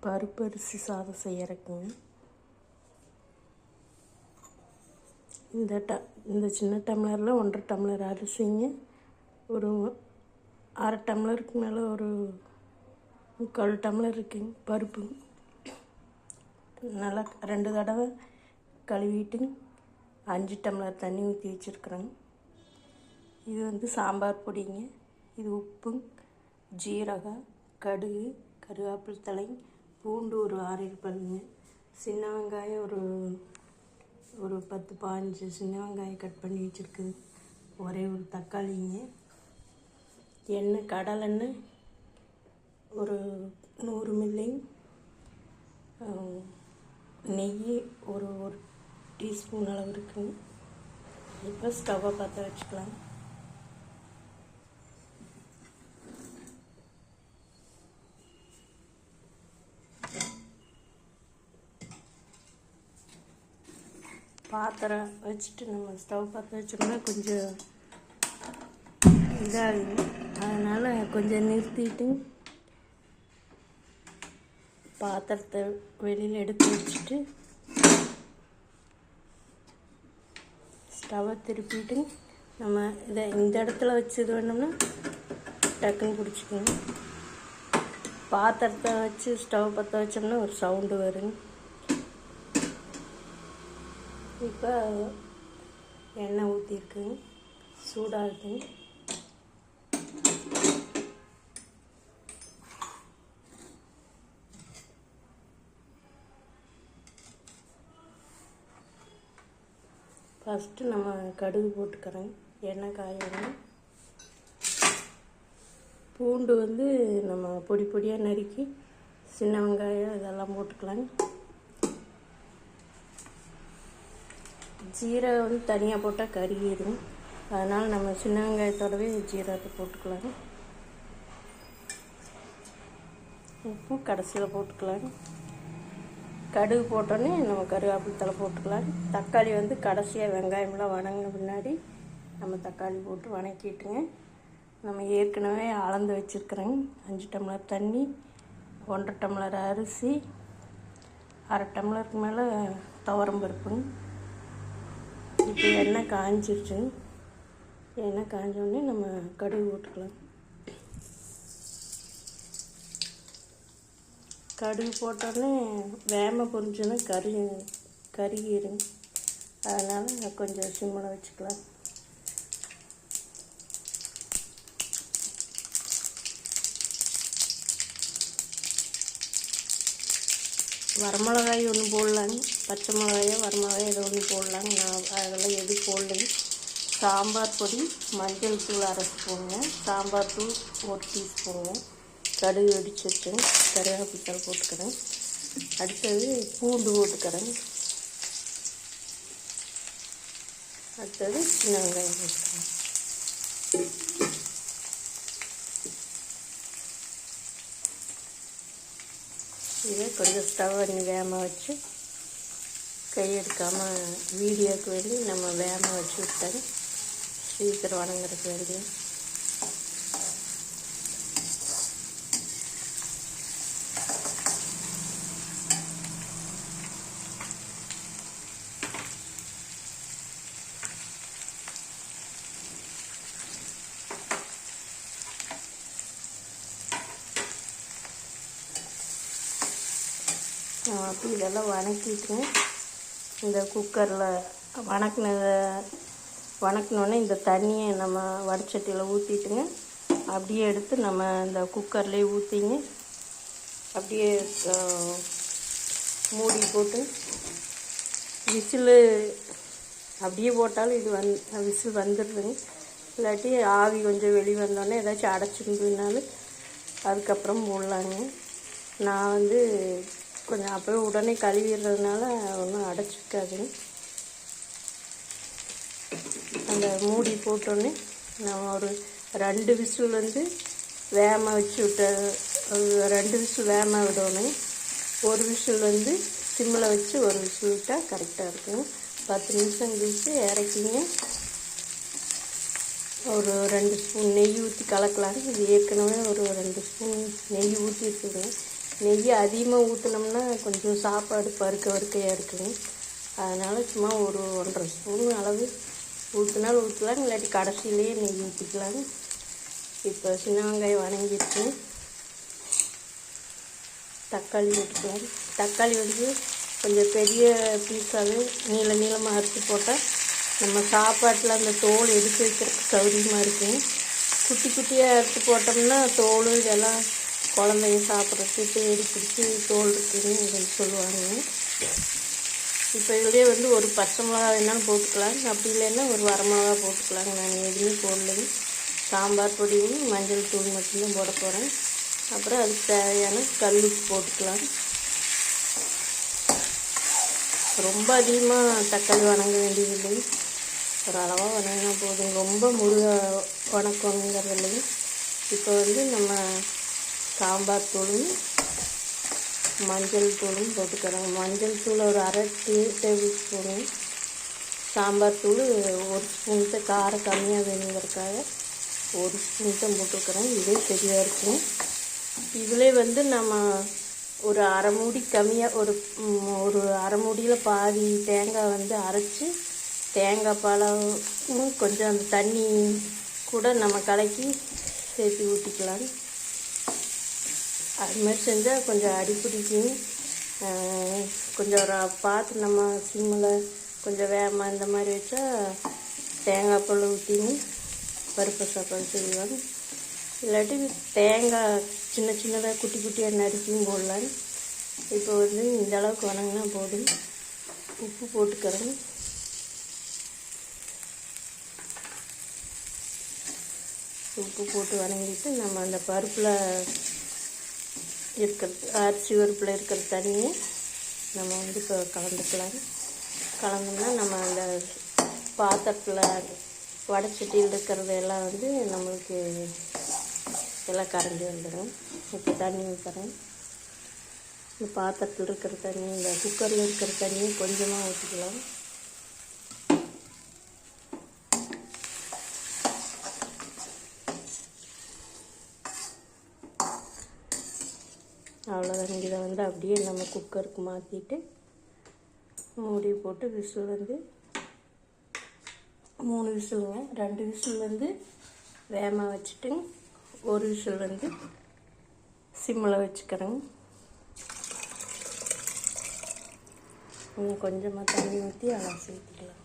பருப்பு அரிசி சாதம் செய்யறதுக்குங்க. இந்த சின்ன டம்ளரில் 1.5 டம்ளர் அரிசிங்க, ஒரு அரை டம்ளருக்கு மேலே ஒரு 3/4 டம்ளர் இருக்குங்க பருப்பு. நல்லா 2 தடவை கழுவிட்டு 5 டம்ளர் தண்ணி ஊற்றி வச்சுருக்குறேங்க. இது சாம்பார் பொடிங்க. இது உப்பு, ஜீரகம், கடுகு, கருவேப்பிலை தழை, பூண்டு ஒரு 6 பல்லுங்க, சின்ன வெங்காயம் ஒரு 10-15 சின்ன வெங்காயம் கட் பண்ணி வச்சுருக்குது, ஒரே ஒரு தக்காளிங்க, எண்ணெய் கடலெண்ணெய் ஒரு 100 மில்லி, நெய் ஒரு டீஸ்பூன் அளவு இருக்குங்க. இப்போ ஸ்டவ்வை பற்ற வச்சுக்கலாம். பாத்திரம் வச்சுட்டு நம்ம ஸ்டவ் பற்ற வச்சோம்னா கொஞ்சம் இதாகுங்க. அதனால் கொஞ்சம் நிறுத்திட்டு பாத்திரத்தை வெளியில் எடுத்து வச்சுட்டு ஸ்டவ்வை திருப்பிட்டு நம்ம இந்த இடத்துல வச்சது வேணும்னா டக்குன்னு பிடிச்சிக்கணும். பாத்திரத்தை வச்சு ஸ்டவ் பற்ற வச்சோம்னா ஒரு சவுண்டு வருங்க. இப்போ எண்ணெய் ஊற்றிருக்குங்க, சூடாகுதுங்க. ஃபஸ்ட்டு நம்ம கடுகு போட்டுக்கிறோங்க. எண்ணெய் காயணும். பூண்டு நம்ம பொடி பொடியாக நறுக்கி, சின்ன வெங்காயம் இதெல்லாம் போட்டுக்கலாங்க. ஜீரகம் தனியாக போட்டால் கருகிடும், அதனால் நம்ம சின்ன வெங்காயத்தோடவே ஜீரகத்தை போட்டுக்கலாங்க. உப்பு கடைசியில் போட்டுக்கலாங்க. கடுகு போட்டோன்னே நம்ம கருவேப்பிலை தழை போட்டுக்கலாம். தக்காளி கடைசியாக வெங்காயமெல்லாம் வணங்கின பின்னாடி நம்ம தக்காளி போட்டு வணக்கிட்டுங்க. நம்ம ஏற்கனவே அளந்து வச்சுருக்குறோங்க. 5 டம்ளர் தண்ணி, 1.5 டம்ளர் அரிசி, அரை டம்ளருக்கு மேலே துவரம் பருப்புங்க. இப்போ எண்ணெய் காஞ்சிருச்சுங்க. எண்ணெய் காஞ்சோடனே நம்ம கடுகு போட்டுக்கலாம். கடுகு போட்டோடனே வேம பொரிஞ்சோன்னா கருகிருங்க. அதனால் கொஞ்சம் சிம்மில் வச்சுக்கலாம். வரமிளகாய் ஒன்று போடலாங்க, பச்சை மிளகாயோ வரமிளகாயோ ஏதோ ஒன்று போடலாங்க. நான் அதெல்லாம் எதுவும் போடலைங்க. சாம்பார் பொடி, மஞ்சள் தூள் 1/2 ஸ்பூனுங்க, சாம்பார் தூள் 1 டீஸ்பூனுங்க, கடுகு வெடிச்சு வச்சுங்க, கருவேப்பிலை தழை போட்டுக்கிறேன். அடுத்தது பூண்டு போட்டுக்கிறேன். அடுத்தது சின்ன வெங்காயம் போட்டுக்கிறேன். இதை கொஞ்சம் ஸ்டவ் வேம வச்சு கையெடுக்காமல் வீடியோக்கு வேண்டி நம்ம வேம வச்சு விட்டாங்க. சீக்கிரம் வணங்குறதுக்கு வேண்டி அப்படி இதெல்லாம் வணக்கிட்டுங்க. இந்த குக்கரில் வணக்கினோடனே இந்த தண்ணியை நம்ம வடச்சட்டியில் ஊற்றிட்டுங்க. அப்படியே எடுத்து நம்ம இந்த குக்கர்லேயே ஊற்றிங்க. அப்படியே மூடி போட்டு விசில் அப்படியே போட்டாலும் இது விசில் வந்துடுதுங்க. இல்லாட்டி ஆவி கொஞ்சம் வெளியே வந்தோடனே ஏதாச்சும் அடைச்சிருந்ததுனாலும் அதுக்கப்புறம் போடலாங்க. நான் கொஞ்சம் அப்போவே உடனே கழுவிடுறதுனால ஒன்றும் அடைச்சிக்காதுங்க. அந்த மூடி போட்டோன்னே நம்ம ஒரு 2 விசில் வேம வச்சு விட்ட 2 விசில் வேம விடணும். ஒரு விசில் சிம்மில் வச்சு ஒரு விசில் விட்டால் கரெக்டாக இருக்குங்க. 10 நிமிஷம் கழிச்சு இறக்கிங்க. ஒரு 2 ஸ்பூன் நெய் ஊற்றி கலக்கலாங்க. இது ஏற்கனவே ஒரு 2 ஸ்பூன் நெய் ஊற்றி இருக்குதுங்க. நெய் அதிகமாக ஊற்றினோம்னா கொஞ்சம் சாப்பாடு வறுக்கையாக இருக்குங்க. அதனால் சும்மா ஒரு 1½ ஸ்பூன் அளவு ஊற்றினாலும் ஊற்றலாம், இல்லாட்டி கடைசியிலேயே நெய் ஊற்றிக்கலாங்க. இப்போ சின்ன வெங்காயம் வணங்கிடுச்சு. தக்காளி ஊற்றிக்கலாம். தக்காளி வந்து கொஞ்சம் பெரிய பீஸாகவே நீளமாக அறுத்து போட்டால் நம்ம சாப்பாட்டில் அந்த தோல் எடுத்து வைக்கிறதுக்கு சௌகரியமாக இருக்குங்க. குட்டி குட்டியாக அறுத்து போட்டோம்னா தோல் இதெல்லாம் குழந்தைங்க சாப்பிட்றதுக்கு தேடி பிடிச்சி தோல் இருக்குதுன்னு சொல்லுவாங்க. இப்போ இதுலேயே வந்து ஒரு பச்சை மிளகா வேணாலும் போட்டுக்கலாம், அப்படி இல்லைன்னா ஒரு வரமிளகா போட்டுக்கலாங்க. நான் எதுவுமே போடலைங்க. சாம்பார் பொடியும் மஞ்சள் தூள் மட்டும்தான் போட போகிறேன். அப்புறம் அதுக்கு தேவையான கல் உப்பு போட்டுக்கலாம். ரொம்ப அதிகமாக தக்காளி வணங்க வேண்டியதில்லை, ஒரு அளவாக வணங்கினா போதும். ரொம்ப வணக்கங்கிறது இல்லைங்க. இப்போ வந்து நம்ம சாம்பார் தூளும் மஞ்சள் தூளும் போட்டுக்கிறோங்க. மஞ்சள் தூள் ஒரு 1/2 டேபிள் ஸ்பூனு, சாம்பார் தூள் 1 ஸ்பூன் தான். காரம் கம்மியாக வேணுங்கிறதுக்காக 1 ஸ்பூன் தான் போட்டுக்கிறேன். இதே சரியாக இருக்கும். இதிலே வந்து நம்ம ஒரு 1/2 மூடி கம்மியாக ஒரு 1/2 மூடியில் பாதி தேங்காய் வந்து அரைச்சி தேங்காய் பாலும் கொஞ்சம் அந்த தண்ணி கூட நம்ம கலக்கி சேர்த்து ஊற்றிக்கலாம். அது மாதிரி செஞ்சால் கொஞ்சம் அடிப்பிடிக்கும். கொஞ்சம் ஒரு பார்த்து நம்ம சிம்மில் கொஞ்சம் வேகமாக இந்த மாதிரி வச்சா தேங்காய் பால் ஊற்றின்னு பருப்பு சாப்பாடு செய்வாங்க. இல்லாட்டி தேங்காய் சின்னதாக குட்டி குட்டியாக நறுக்கியும் போடலாம். இப்போ வந்து இந்த அளவுக்கு வணங்கினா போதும். உப்பு போட்டுக்கிறேன். உப்பு போட்டு வணங்கிட்டு நம்ம அந்த பருப்பில் அரிசி பருப்பில் இருக்கிற தண்ணியை நம்ம வந்து இப்போ கலந்துக்கலாம். கலந்தோம்னா நம்ம அந்த பாத்திரத்தில் வடைச்சட்டியில் இருக்கிறது எல்லாம் வந்து நம்மளுக்கு எல்லாம் கரைஞ்சி வந்துடும். இப்போ தண்ணி ஊற்றுறேன். இந்த பாத்திரத்தில் இருக்கிற தண்ணி, இந்த குக்கரில் இருக்கிற தண்ணியை கொஞ்சமாக ஊற்றிக்கலாம். அவ்வளோதான். இதை வந்து அப்படியே நம்ம குக்கருக்கு மாற்றிட்டு மூடி போட்டு விசில் வந்து 3 விசிலுங்க. 2 விசில் வந்து வேகமாக வச்சுட்டு 1 விசில் வந்து சிம்மில் வச்சுக்கிறேங்க. கொஞ்சமாக தண்ணி ஊற்றி அலசி ஊற்றிக்கலாம்.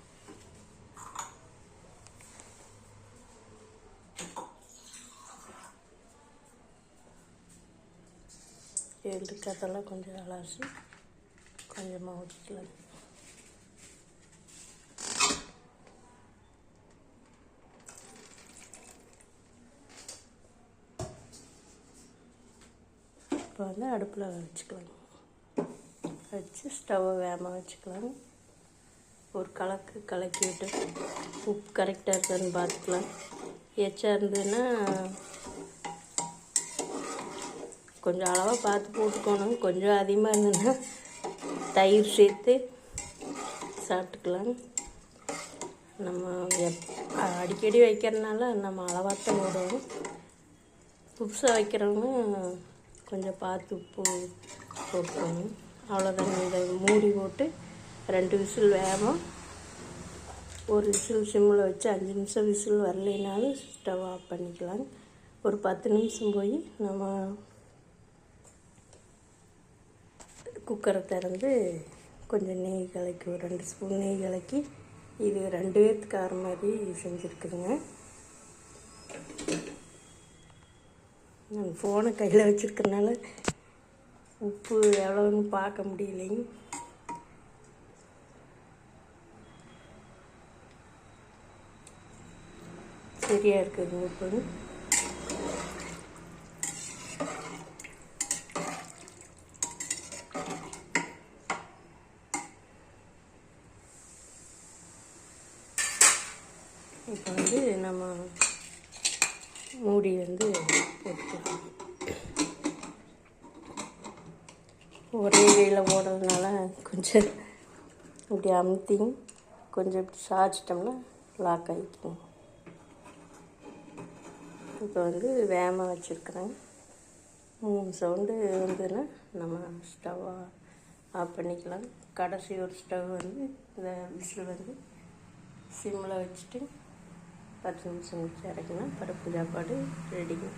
இருக்கிறதெல்லாம் கொஞ்சம் அலசி கொஞ்சமாக ஊற்றிக்கலாம். இப்போ வந்து அடுப்பில் வச்சுக்கலாம். வச்சு ஸ்டவ்வை வேகமாக வச்சுக்கலாம். ஒரு கலக்கி விட்டு உப்பு கரெக்டாக இருக்கான்னு பார்த்துக்கலாம். எச்சா இருந்ததுன்னா கொஞ்சம் அளவாக பார்த்து போட்டுக்கணும். கொஞ்சம் அதிகமாக இருந்ததுன்னா தயிர் சேர்த்து சாப்பிட்டுக்கலாம். நம்ம அடிக்கடி வைக்கிறதுனால நம்ம அளவாகத்தான் போடுவோம். புதுசாக வைக்கிறவங்க கொஞ்சம் பார்த்து உப்பு போட்டுக்கணும். அவ்வளோதாங்க. இதை மூடி போட்டு 2 விசில் வேகமாக 1 விசில் சிம்மில் வச்சு 5 நிமிஷம் விசில் வரலைனாலும் ஸ்டவ் ஆஃப் பண்ணிக்கலாம். ஒரு 10 நிமிஷம் போய் நம்ம குக்கரை திறந்து கொஞ்சம் நெய் கலக்கி ஒரு 2 ஸ்பூன் நெய் கலக்கி, இது 2 பேர்த்துக்கு ஆகிற மாதிரி செஞ்சுருக்குதுங்க. நான் ஃபோனை கையில் வச்சுருக்கறனால உப்பு எவ்வளோன்னு பார்க்க முடியலைங்க. சரியாக இருக்குதுங்க உப்பு. இப்போ வந்து நம்ம மூடி வந்து போட்டுக்கலாம். ஒரே கையில் போடுறதுனால கொஞ்சம் இப்படி அமுத்தி கொஞ்சம் இப்படி சாய்ச்சிட்டோம்னா லாக் ஆகிக்கும். இப்போ வந்து வேகமாக வச்சுருக்கிறேன். 3 சவுண்டு வந்ததுன்னா நம்ம ஸ்டவ் ஆஃப் பண்ணிக்கலாம். கடைசி ஒரு ஸ்டவ் வந்து இந்த விசில் வந்து சிம்மில் வச்சுட்டு 10 நிமிஷம் கழிச்சு இறக்குனா பருப்பு சாப்பாடு ரெடிங்க.